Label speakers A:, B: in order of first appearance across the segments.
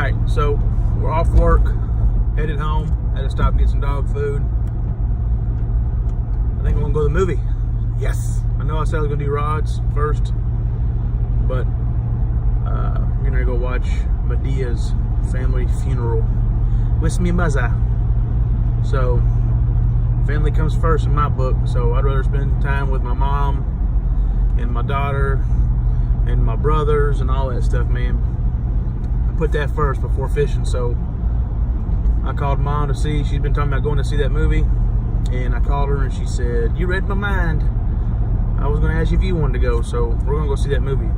A: Alright, so we're off work, headed home. Had to stop and get some dog food. I think we're gonna go to the movie. Yes! I know I said I was gonna do rods first, but we're gonna go watch Madea's family funeral with me mother. So, family comes first in my book, so I'd rather spend time with my mom and my daughter and my brothers and all that stuff, man. I put that first before fishing. So I called mom to see, she's been talking about going to see that movie, and I called her and she said, you read my mind. I was gonna ask you if you wanted to go, so we're gonna go see that movie.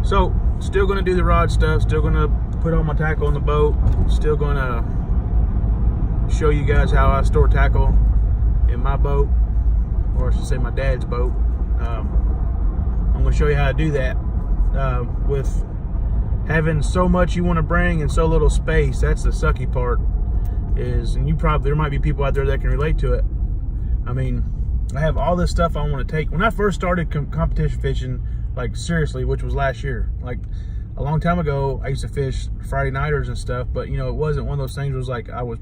A: So, still gonna do the rod stuff, still gonna put all my tackle on the boat, still gonna show you guys how I store tackle in my boat, or I should say my dad's boat. I'm gonna show you how to do that with having so much you want to bring and so little space. That's the sucky part, is, and there might be people out there that can relate to it. I mean, I have all this stuff I want to take. When I first started competition fishing, like seriously, which was last year, like a long time ago, I used to fish Friday nighters and stuff, but you know, it wasn't one of those things where it was like I was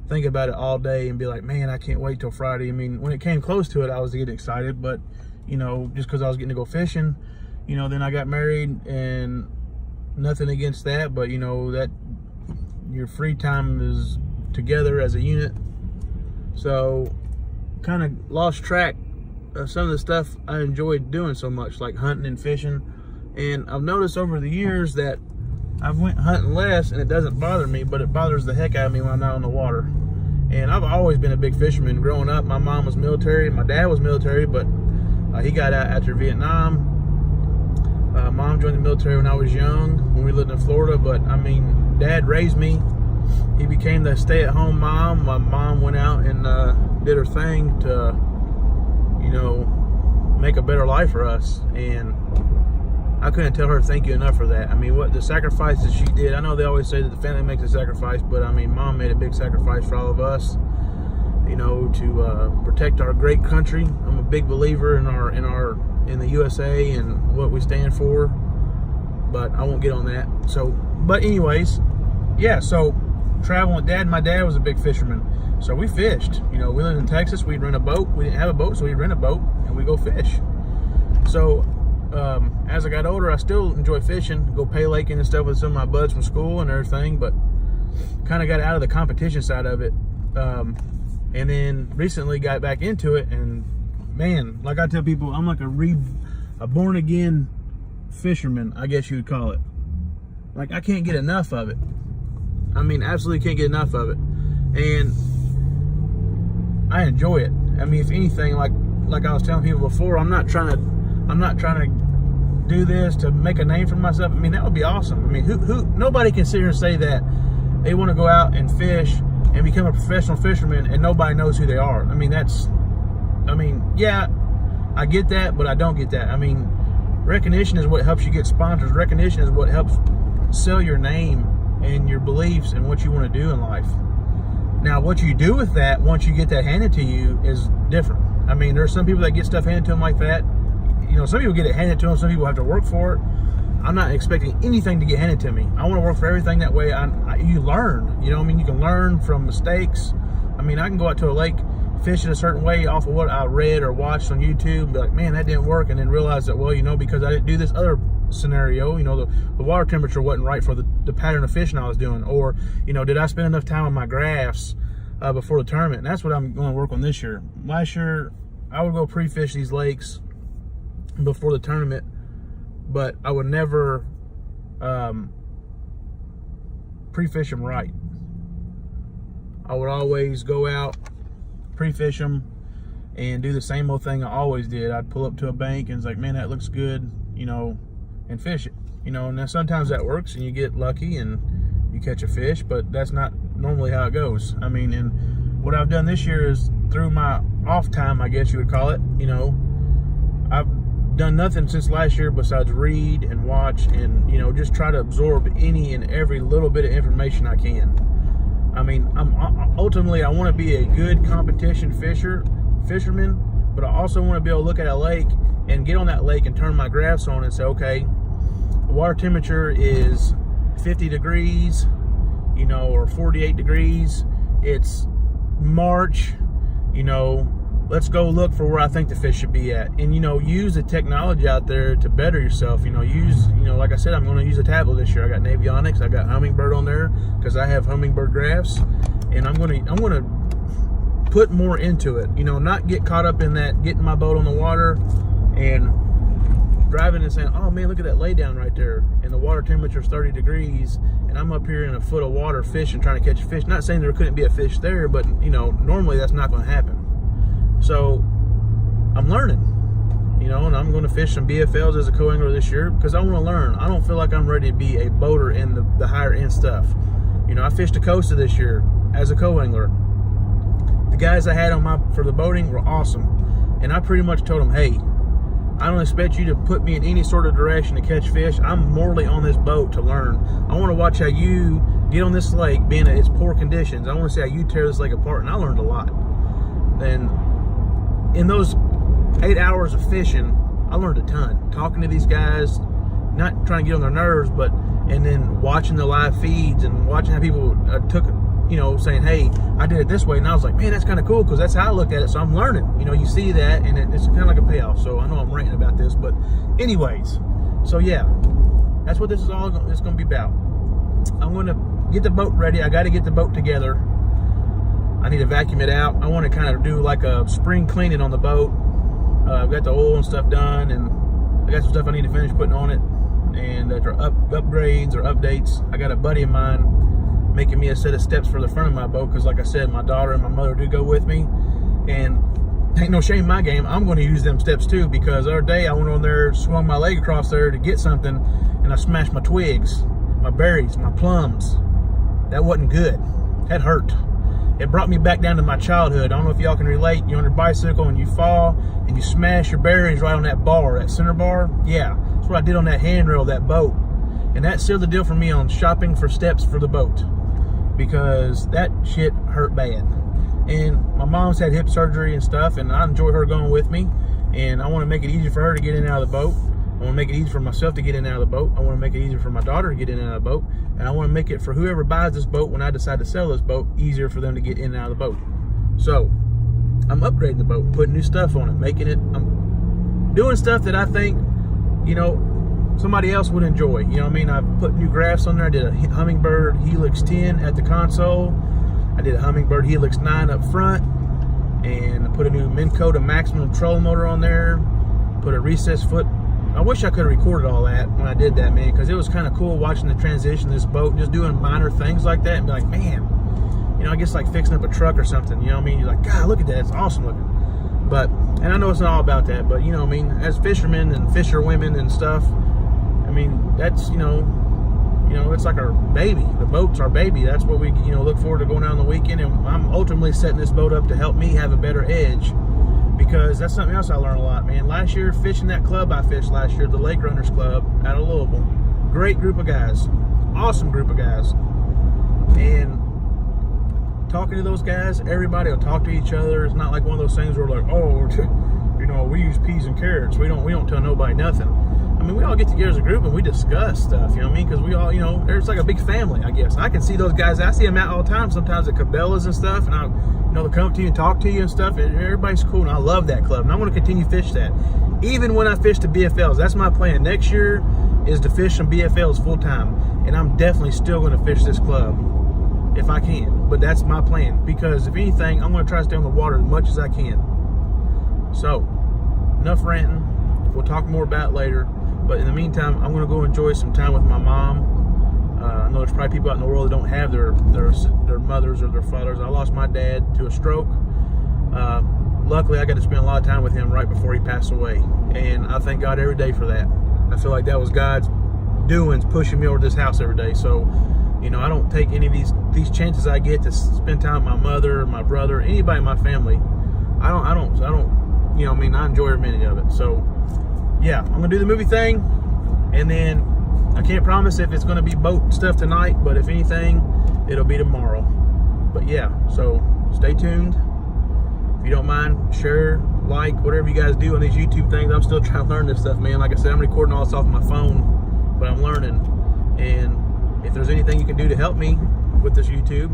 A: think about it all day and be like, man, I can't wait till Friday. I mean, when it came close to it, I was getting excited, but you know, just because I was getting to go fishing, you know, then I got married, and nothing against that, but you know, that your free time is together as a unit. So kind of lost track of some of the stuff I enjoyed doing so much, like hunting and fishing. And I've noticed over the years that I've went hunting less, and it doesn't bother me, but it bothers the heck out of me when I'm not on the water. And I've always been a big fisherman. Growing up, my mom was military, my dad was military, but he got out after Vietnam. Mom joined the military when I was young, when we lived in Florida, but I mean, Dad raised me. He became the stay-at-home mom. My mom went out and did her thing to, you know, make a better life for us, and I couldn't tell her thank you enough for that. I mean, what the sacrifices she did. I know they always say that the family makes a sacrifice, but I mean, Mom made a big sacrifice for all of us, you know, to protect our great country. I'm a big believer in the USA and what we stand for, but I won't get on that. So, but anyways, yeah, so traveling with Dad. My dad was a big fisherman, so we fished. You know, we lived in Texas, we'd rent a boat. We didn't have a boat, so we'd rent a boat and we go fish. So as I got older, I still enjoy fishing, go pay laking and stuff with some of my buds from school and everything, but kind of got out of the competition side of it. And then recently got back into it, and man, like I tell people, I'm like a born again fisherman, I guess you would call it. Like, I can't get enough of it. I mean, absolutely can't get enough of it. And I enjoy it. I mean, if anything, like I was telling people before, I'm not trying to do this to make a name for myself. I mean, that would be awesome. I mean, nobody can sit here and say that they want to go out and fish and become a professional fisherman and nobody knows who they are. I mean, yeah, I get that, but I don't get that. I mean, recognition is what helps you get sponsors. Recognition is what helps sell your name and your beliefs and what you want to do in life. Now, what you do with that once you get that handed to you is different. I mean, there's some people that get stuff handed to them like that. You know, some people get it handed to them, some people have to work for it. I'm not expecting anything to get handed to me. I want to work for everything. That way you learn. You know what I mean? You can learn from mistakes. I mean, I can go out to a lake, fish in a certain way off of what I read or watched on YouTube, and be like, man, that didn't work, and then realize that, well, you know, because I didn't do this other scenario, you know, the water temperature wasn't right for the pattern of fishing I was doing, or, you know, did I spend enough time on my graphs before the tournament? And that's what I'm going to work on this year. Last year, I would go pre-fish these lakes before the tournament, but I would never pre-fish them right. I would always go out, pre-fish them, and do the same old thing I always did. I'd pull up to a bank and it's like, man, that looks good, you know, and fish it. You know, and then sometimes that works and you get lucky and you catch a fish, but that's not normally how it goes. I mean, and what I've done this year is, through my off time, I guess you would call it, you know, I've done nothing since last year besides read and watch and, you know, just try to absorb any and every little bit of information I can. I mean, ultimately I want to be a good competition fisherman, but I also want to be able to look at a lake and get on that lake and turn my graphs on and say, okay, the water temperature is 50 degrees, you know, or 48 degrees. It's March, you know, let's go look for where I think the fish should be at. And, you know, use the technology out there to better yourself. You know, like I said, I'm going to use a tablet this year. I got Navionics, I got Humminbird on there because I have Humminbird graphs, and I'm going to put more into it. You know, not get caught up in that, getting my boat on the water and driving and saying, oh man, look at that lay down right there, and the water temperature is 30 degrees, and I'm up here in a foot of water fishing, trying to catch a fish. Not saying there couldn't be a fish there, but you know, normally that's not going to happen. So I'm learning, you know, and I'm going to fish some BFLs as a co-angler this year because I want to learn. I don't feel like I'm ready to be a boater in the higher end stuff. You know, I fished a Costa this year as a co-angler. The guys I had on for the boating were awesome, and I pretty much told them, hey, I don't expect you to put me in any sort of direction to catch fish. I'm morally on this boat to learn. I want to watch how you get on this lake, being in its poor conditions. I want to see how you tear this lake apart, and I learned a lot. Then in those 8 hours of fishing, I learned a ton. Talking to these guys, not trying to get on their nerves, and then watching the live feeds and watching how people took, you know, saying, hey, I did it this way. And I was like, man, that's kind of cool because that's how I looked at it. So I'm learning. You know, you see that, and it's kind of like a payoff. So I know I'm ranting about this, but anyways, so yeah, that's what this is all it's going to be about. I'm going to get the boat ready. I got to get the boat together. I need to vacuum it out. I want to kind of do like a spring cleaning on the boat. I've got the oil and stuff done, and I got some stuff I need to finish putting on it, and there are upgrades or updates. I got a buddy of mine making me a set of steps for the front of my boat because, like I said, my daughter and my mother do go with me, and ain't no shame in my game. I'm going to use them steps too because the other day I went on there, swung my leg across there to get something, and I smashed my twigs, my berries, my plums. That wasn't good. That hurt. It brought me back down to my childhood. I don't know if y'all can relate. You're on your bicycle and you fall and you smash your bearings right on that bar, that center bar. Yeah, that's what I did on that handrail of that boat. And that sealed the deal for me on shopping for steps for the boat because that shit hurt bad. And my mom's had hip surgery and stuff, and I enjoy her going with me. And I want to make it easier for her to get in and out of the boat. I want to make it easy for myself to get in and out of the boat. I want to make it easier for my daughter to get in and out of the boat. And I want to make it for whoever buys this boat when I decide to sell this boat, easier for them to get in and out of the boat. So I'm upgrading the boat, putting new stuff on it, I'm doing stuff that I think, you know, somebody else would enjoy. You know what I mean? I put new graphs on there. I did a Humminbird Helix 10 at the console. I did a Humminbird Helix 9 up front. And I put a new Minn Kota maximum trolling motor on there. Put a recessed foot. I wish I could have recorded all that when I did that, man, because it was kind of cool watching the transition of this boat, just doing minor things like that and be like, man, you know, I guess like fixing up a truck or something, you know what I mean? You're like, God, look at that, it's awesome looking. But, and I know it's not all about that, but you know what I mean, as fishermen and fisherwomen and stuff, I mean, that's, you know, it's like our baby. The boat's our baby. That's what we, you know, look forward to going out on the weekend, and I'm ultimately setting this boat up to help me have a better edge. Because that's something else I learned a lot, man. Last year, fishing that club I fished last year, the Lake Runners Club out of Louisville. Great group of guys. Awesome group of guys. And talking to those guys, everybody will talk to each other. It's not like one of those things where we're like, oh, you know, we use peas and carrots. We don't tell nobody nothing. I mean, we all get together as a group and we discuss stuff, you know what I mean? Because we all, you know, it's like a big family, I guess. I can see those guys. I see them out all the time, sometimes at Cabela's and stuff, and they'll come to you and talk to you and stuff. And everybody's cool, and I love that club. And I want to continue to fish that. Even when I fish the BFLs, that's my plan. Next year is to fish some BFLs full time. And I'm definitely still going to fish this club if I can. But that's my plan. Because if anything, I'm going to try to stay on the water as much as I can. So, enough ranting. We'll talk more about it later. But in the meantime, I'm going to go enjoy some time with my mom. I know there's probably people out in the world that don't have their mothers or their fathers. I lost my dad to a stroke. Luckily, I got to spend a lot of time with him right before he passed away. And I thank God every day for that. I feel like that was God's doings pushing me over to this house every day. So, you know, I don't take any of these chances I get to spend time with my mother, my brother, anybody in my family. I don't, you know, I mean, I enjoy every minute of it. So, yeah, I'm going to do the movie thing, and then I can't promise if it's going to be boat stuff tonight, but if anything, it'll be tomorrow. But yeah, so stay tuned. If you don't mind, share, like, whatever you guys do on these YouTube things. I'm still trying to learn this stuff, man. Like I said, I'm recording all this off my phone, but I'm learning. And if there's can do to help me with this YouTube,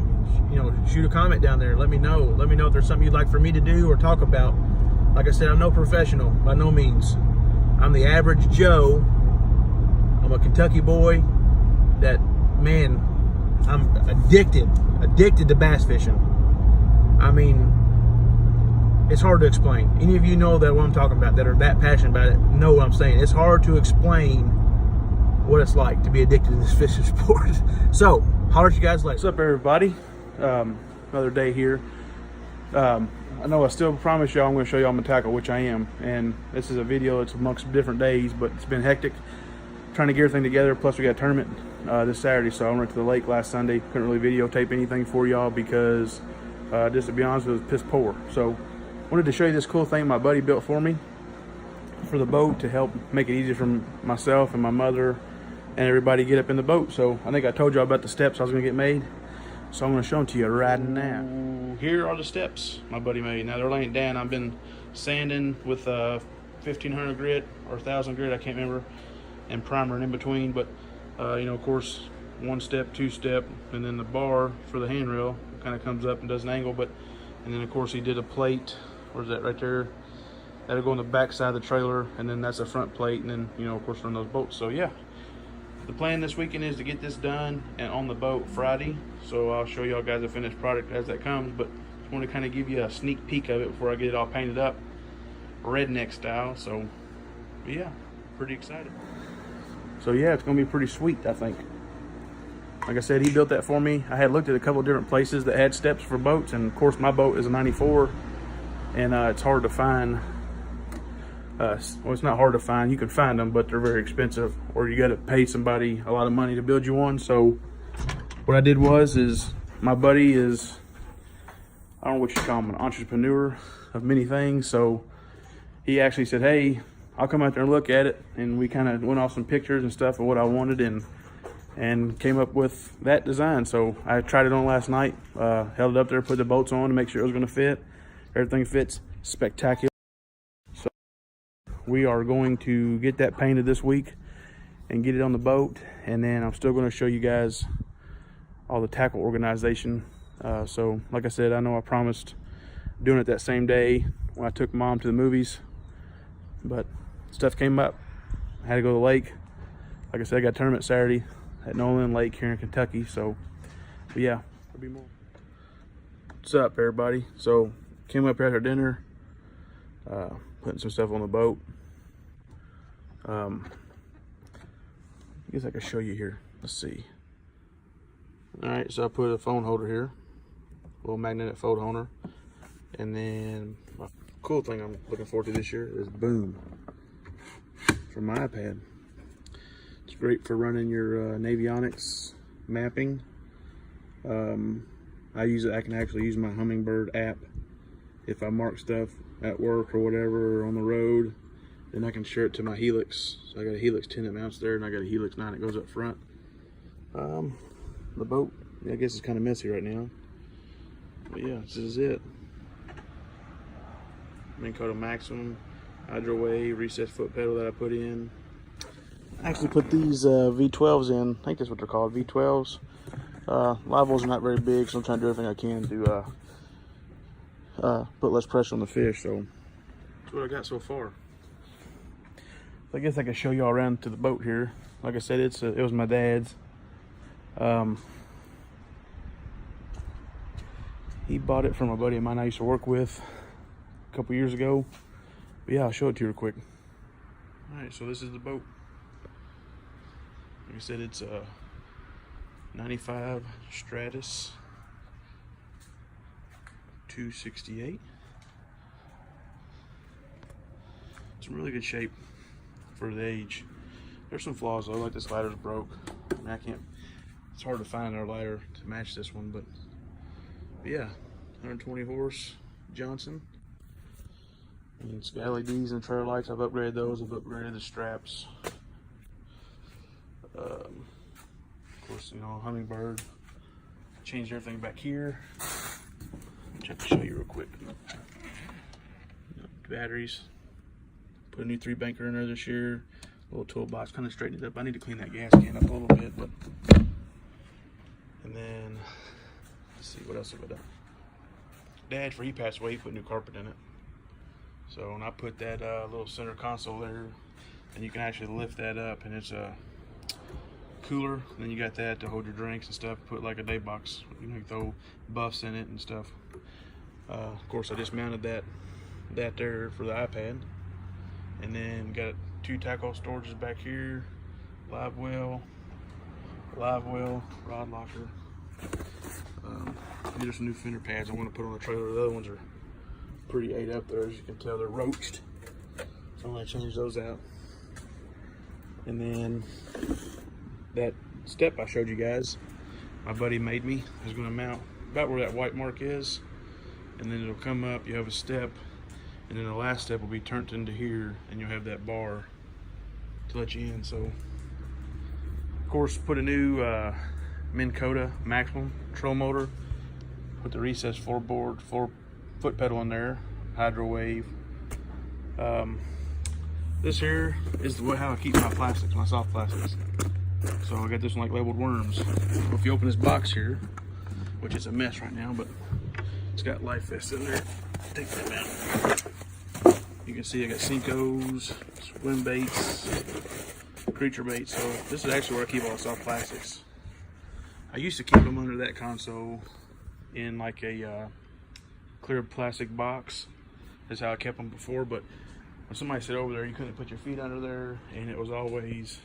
A: you know, shoot a comment down there. Let me know. Let me know if there's something you'd like for me to do or talk about. Like I said, I'm no professional by no means. I'm the average Joe. I'm a Kentucky boy that, man, I'm addicted to bass fishing. I mean, it's hard to explain. Any of you know that what I'm talking about, that are that passionate about it, know what I'm saying. It's hard to explain what it's like to be addicted to this fishing sport. So, holler at you guys later. What's up, everybody? Another day here. I know I still promise y'all I'm going to show y'all my tackle, which I am. And this is a video that's amongst different days, but it's been hectic trying to get everything together. Plus, we got a tournament this Saturday, so I went to the lake last Sunday. Couldn't really videotape anything for y'all because, just to be honest, it was piss poor. So, wanted to show you this cool thing my buddy built for me for the boat to help make it easier for myself and my mother and everybody get up in the boat. So I think I told y'all about the steps I was gonna get made. So I'm gonna show them to you right now. Here are the steps my buddy made. Now they're laying down. I've been sanding with 1500 grit or 1000 grit, I can't remember, and primering in between. But you know, of course, 1 step, 2 step, and then the bar for the handrail kind of comes up and does an angle. But and then of course he did a plate. Where's that? Right there. That'll go on the back side of the trailer, and then that's a front plate, and then, you know, of course, run those boats. So yeah, the plan this weekend is to get this done and on the boat Friday. So I'll show y'all guys the finished product as that comes, but just want to kind of give you a sneak peek of it before I get it all painted up redneck style. So yeah, pretty excited. So yeah, it's gonna be pretty sweet, I think. Like I said, he built that for me. I had looked at a couple different places that had steps for boats, and of course my boat is a 94, and it's hard to find. Well, it's not hard to find. You can find them, but they're very expensive, or you got to pay somebody a lot of money to build you one. So what I did is my buddy is, I don't know what you call him, an entrepreneur of many things. So he actually said, hey, I'll come out there and look at it. And we kind of went off some pictures and stuff of what I wanted, and came up with that design. So I tried it on last night, held it up there, put the bolts on to make sure it was going to fit. Everything fits spectacular. We are going to get that painted this week and get it on the boat, and then I'm still going to show you guys all the tackle organization. So like I said, I know I promised doing it that same day when I took Mom to the movies, but stuff came up. I had to go to the lake. Like I said, I got a tournament Saturday at Nolan Lake here in Kentucky. So but yeah, there'll be more. What's up, everybody? So came up here after dinner, putting some stuff on the boat. I guess I could show you here. Let's see. All right, so I put a phone holder here, a little magnetic phone holder, and then my cool thing I'm looking forward to this year is Boom from my iPad. It's great for running your Navionics mapping. I use it. I can actually use my Humminbird app if I mark stuff at work or whatever, or on the road. Then I can share it to my Helix. So I got a Helix 10 that mounts there, and I got a Helix 9 that goes up front. The boat, I guess it's kind of messy right now. But yeah, this is it. Minn Kota Maximum, Hydro Wave, recessed foot pedal that I put in. I actually put these V12s in. I think that's what they're called, V12s. Live wells are not very big, so I'm trying to do everything I can to put less pressure on the fish. So that's what I got so far. I guess I could show y'all around to the boat here. Like I said, it was my dad's. He bought it from a buddy of mine I used to work with a couple years ago. But yeah, I'll show it to you real quick. All right, so this is the boat. Like I said, it's a 95 Stratus 268. It's in really good shape for the age. There's some flaws though, like this ladder's broke. I mean, it's hard to find our ladder to match this one, but yeah, 120 horse Johnson. And it's got LEDs and trailer lights. I've upgraded those. I've upgraded the straps. Of course, you know, Humminbird. Changed everything back here. Check to show you real quick. Batteries. Put a new 3-banker in there this year. Little toolbox, kind of straightened it up. I need to clean that gas can up a little bit, but And then, let's see, what else have I done? Dad, before he passed away, he put new carpet in it. So, and I put that little center console there, and you can actually lift that up, and it's a cooler. And then you got that to hold your drinks and stuff. Put like a day box. You can throw buffs in it and stuff. Of course, I just mounted that there for the iPad, and then got 2 tackle storages back here, live well, rod locker. These are some new fender pads I want to put on the trailer. The other ones are pretty ate up there, as you can tell. They're roached, so I'm gonna change those out. And then that step I showed you guys, my buddy made me, is gonna mount about where that white mark is, and then it'll come up. You have a step, and then the last step will be turned into here, and you'll have that bar to let you in. So, of course, put a new Minn Kota Maximum control motor, put the recessed floorboard, foot pedal in there, Hydro Wave. This here is how I keep my plastics, my soft plastics. So I got this one like labeled worms. Well, if you open this box here, which is a mess right now, but it's got life vests in there. Take them out. You can see I got Senkos, swim baits, creature baits. So this is actually where I keep all the soft plastics. I used to keep them under that console in like a clear plastic box. That's how I kept them before, but when somebody said over there you couldn't put your feet under there, and it was always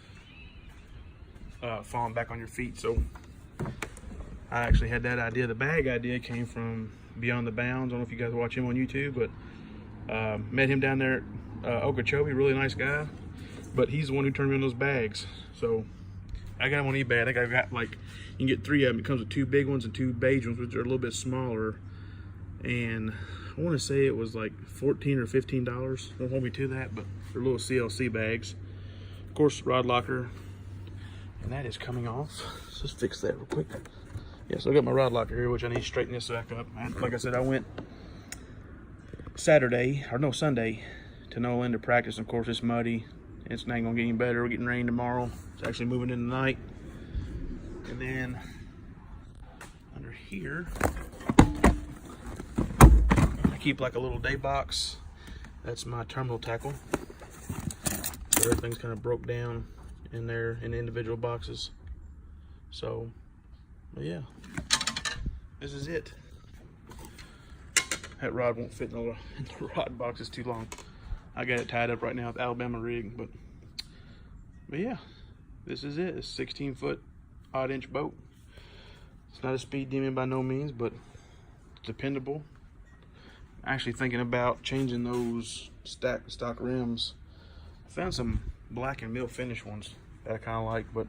A: falling back on your feet. So I actually had that idea. The bag idea came from Beyond the Bounds. I don't know if you guys watch him on YouTube, but met him down there at Okeechobee. Really nice guy, but he's the one who turned me on those bags. So I got them on eBay. I think I got like, you can get 3 of them. It comes with 2 big ones and 2 beige ones, which are a little bit smaller. And I want to say it was like $14 or $15. Don't hold me to that, but they're little CLC bags. Of course, rod locker, and that is coming off. So let's fix that real quick. Yeah, so I got my rod locker here, which I need to straighten this back up. Like I said, I went Sunday to Nolan to practice. Of course, it's muddy. It's not gonna get any better. We're getting rain tomorrow. It's actually moving in the night. And then under here, I keep like a little day box. That's my terminal tackle. So everything's kind of broke down in there in individual boxes. So, but yeah, this is it. That rod won't fit in the rod box. It's too long. I got it tied up right now with Alabama rig, but yeah, this is it. It's a 16-foot odd-inch boat. It's not a speed demon by no means, but it's dependable. Actually thinking about changing those stock rims. I found some black and mill finish ones that I kind of like, but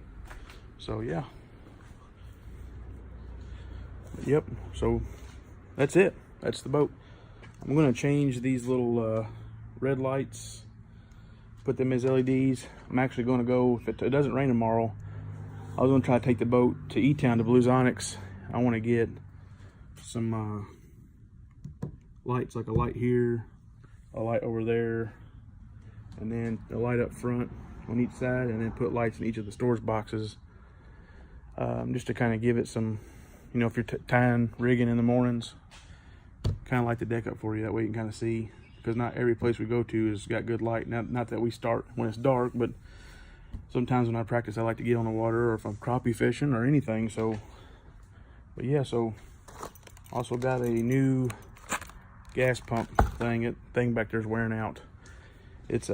A: so yeah. Yep, so that's it. That's the boat. I'm gonna change these little red lights, put them as LEDs. I'm actually gonna go, if it doesn't rain tomorrow, I was gonna try to take the boat to E-Town to Blues Onyx. I wanna get some lights, like a light here, a light over there, and then a light up front on each side, and then put lights in each of the storage boxes, just to kind of give it some, you know, if you're tying rigging in the mornings, kind of light the deck up for you. That way you can kind of see, because not every place we go to has got good light. Not that we start when it's dark, but sometimes when I practice I like to get on the water, or if I'm crappie fishing or anything. So, but yeah, so also got a new gas pump thing. That thing back there's wearing out. It's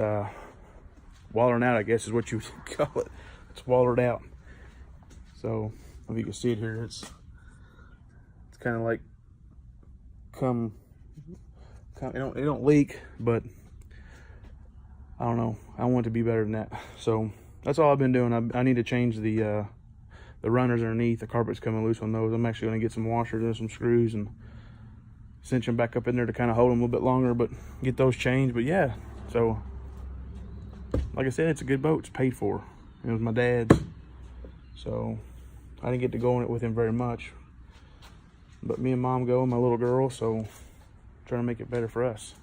A: wallering out, I guess is what you would call it. It's wallered out. So if you can see it here, it's kind of like it don't leak, but I don't know. I want it to be better than that. So that's all I've been doing. I need to change the runners underneath. The carpet's coming loose on those. I'm actually going to get some washers and some screws and cinch them back up in there to kind of hold them a little bit longer, but get those changed. But yeah, so like I said, it's a good boat. It's paid for. It was my dad's, so I didn't get to go on it with him very much, but me and mom go, and my little girl, so trying to make it better for us.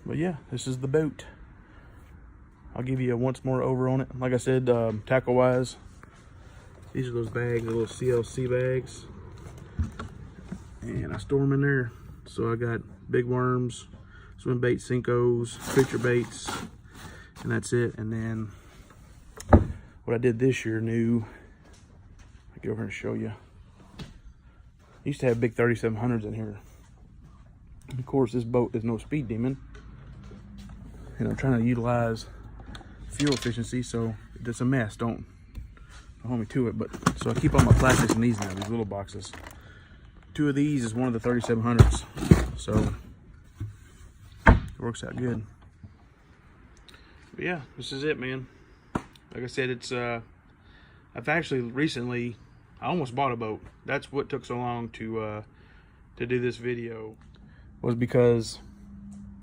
A: But yeah, this is the boat. I'll give you a once more over on it. Like I said, tackle wise, These are those bags, the little CLC bags. And I store them in there. So I got big worms, swim baits, Senkos, creature baits, and that's it. And then what I did this year new, I'll get over here and show you. I used to have big 3700s in here. And of course, this boat is no speed demon. And I'm trying to utilize fuel efficiency, so it's a mess. Don't hold me to it. But so I keep all my plastics in these now, these little boxes. 2 of these is one of the 3700s, so it works out good. But yeah, this is it, man. Like I said, it's I've actually recently, I almost bought a boat. That's what took so long to do this video, was because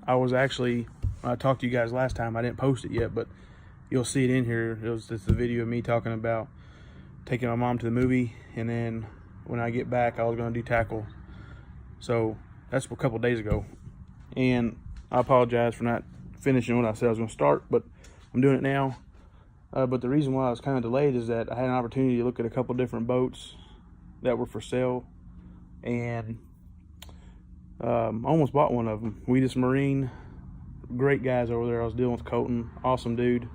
A: I was actually, I talked to you guys last time, I didn't post it yet, but you'll see it in here. It's the video of me talking about taking my mom to the movie, and then when I get back, I was going to do tackle. So that's a couple days ago. And I apologize for not finishing what I said I was going to start, but I'm doing it now. But the reason why I was kind of delayed is that I had an opportunity to look at a couple different boats that were for sale. And I almost bought one of them. Wheatus Marine. Great guys over there. I was dealing with Colton. Awesome dude.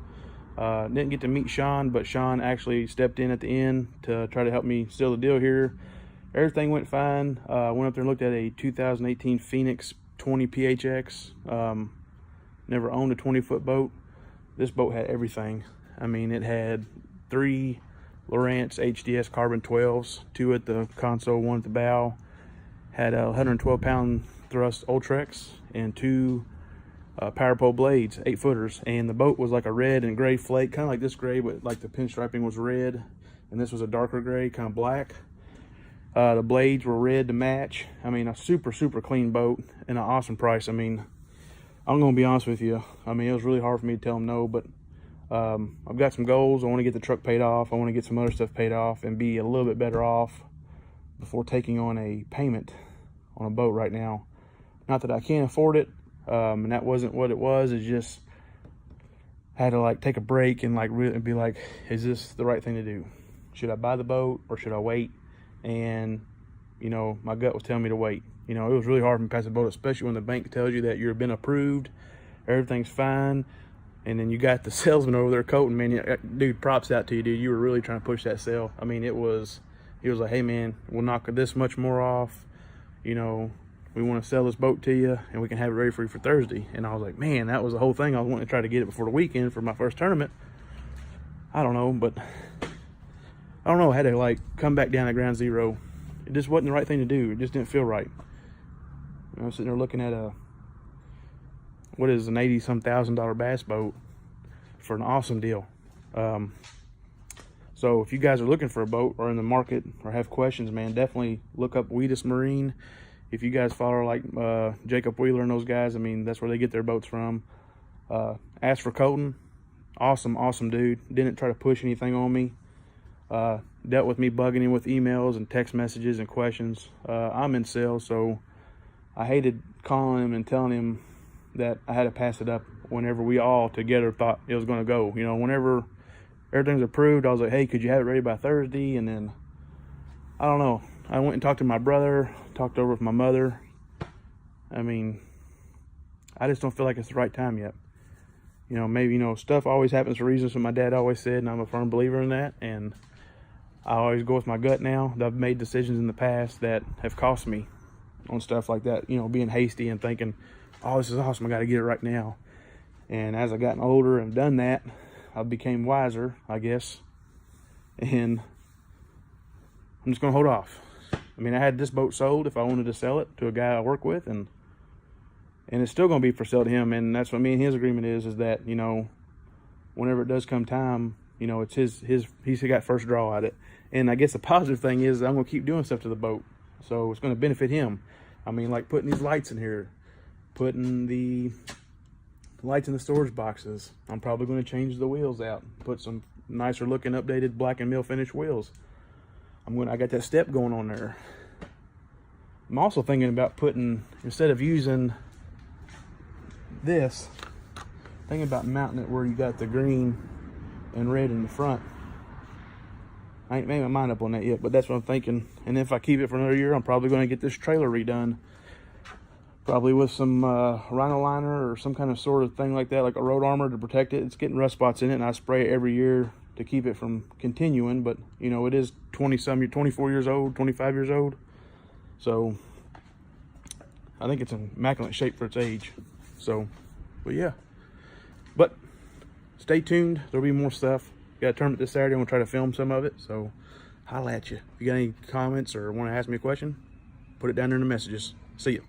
A: Didn't get to meet Sean, but Sean actually stepped in at the end to try to help me seal the deal here. Everything went fine. Went up there and looked at a 2018 Phoenix 20 PHX. Never owned a 20-foot boat. This boat had everything. I mean, it had 3 Lowrance HDS carbon 12s, 2 at the console, 1 at the bow. Had a 112-pound thrust Ultrex and 2 power pole blades, 8-footers, and the boat was like a red and gray flake, kind of like this gray, but like the pinstriping was red, and this was a darker gray, kind of black. The blades were red to match. I mean, a super clean boat and an awesome price. I mean, I'm gonna be honest with you. I mean, it was really hard for me to tell them no, but I've got some goals. I want to get the truck paid off. I want to get some other stuff paid off and be a little bit better off before taking on a payment on a boat right now. Not that I can't afford it. And that wasn't what it was. It's just I had to like take a break and like really be like, is this the right thing to do? Should I buy the boat or should I wait? And you know, my gut was telling me to wait. You know, it was really hard for me to pass the boat, especially when the bank tells you that you've been approved, everything's fine, and then you got the salesman over there Colton, man. Dude, props out to you, dude. You were really trying to push that sale. I mean, he was like, hey man, we'll knock this much more off. You know, we want to sell this boat to you and we can have it ready for you for Thursday. And I was like, man, that was the whole thing. I was wanting to try to get it before the weekend for my first tournament. I don't know, but I don't know. I had to like come back down to ground zero. It just wasn't the right thing to do. It just didn't feel right. I was sitting there looking at what is an $80-some thousand bass boat for an awesome deal. So if you guys are looking for a boat or in the market or have questions, man, definitely look up Wheatus Marine. If you guys follow like Jacob Wheeler and those guys, I mean, that's where they get their boats from. Ask for Colton. Awesome dude. Didn't try to push anything on me. Dealt with me bugging him with emails and text messages and questions. I'm in sales, so I hated calling him and telling him that I had to pass it up whenever we all together thought it was going to go. You know, whenever everything's approved, I was like, hey, could you have it ready by Thursday? And then, I don't know. I went and talked to my brother, talked over with my mother. I mean, I just don't feel like it's the right time yet. You know, maybe, you know, stuff always happens for reasons, what my dad always said, and I'm a firm believer in that. And I always go with my gut now. I've made decisions in the past that have cost me on stuff like that, you know, being hasty and thinking, oh, this is awesome, I got to get it right now. And as I've gotten older and done that, I became wiser, I guess. And I'm just going to hold off. I mean, I had this boat sold if I wanted to sell it to a guy I work with, and it's still going to be for sale to him. And that's what me and his agreement is that, you know, whenever it does come time, you know, it's he's got first draw at it. And I guess the positive thing is I'm going to keep doing stuff to the boat, so it's going to benefit him. I mean, like putting these lights in here, putting the lights in the storage boxes. I'm probably going to change the wheels out, put some nicer looking updated black and mill finish wheels. I got that step going on there. I'm also thinking about putting, instead of using this, thinking about mounting it where you got the green and red in the front. I ain't made my mind up on that yet, but that's what I'm thinking. And if I keep it for another year, I'm probably going to get this trailer redone. Probably with some Rhino liner or some kind of sort of thing like that, like a road armor to protect it. It's getting rust spots in it, and I spray it every year to keep it from continuing. But, you know, it is 24 years old, 25 years old. So I think it's in immaculate shape for its age. So, but yeah. But stay tuned. There'll be more stuff. Got a tournament this Saturday. I'm gonna try to film some of it. So holla at you. If you got any comments or want to ask me a question, put it down there in the messages. See ya.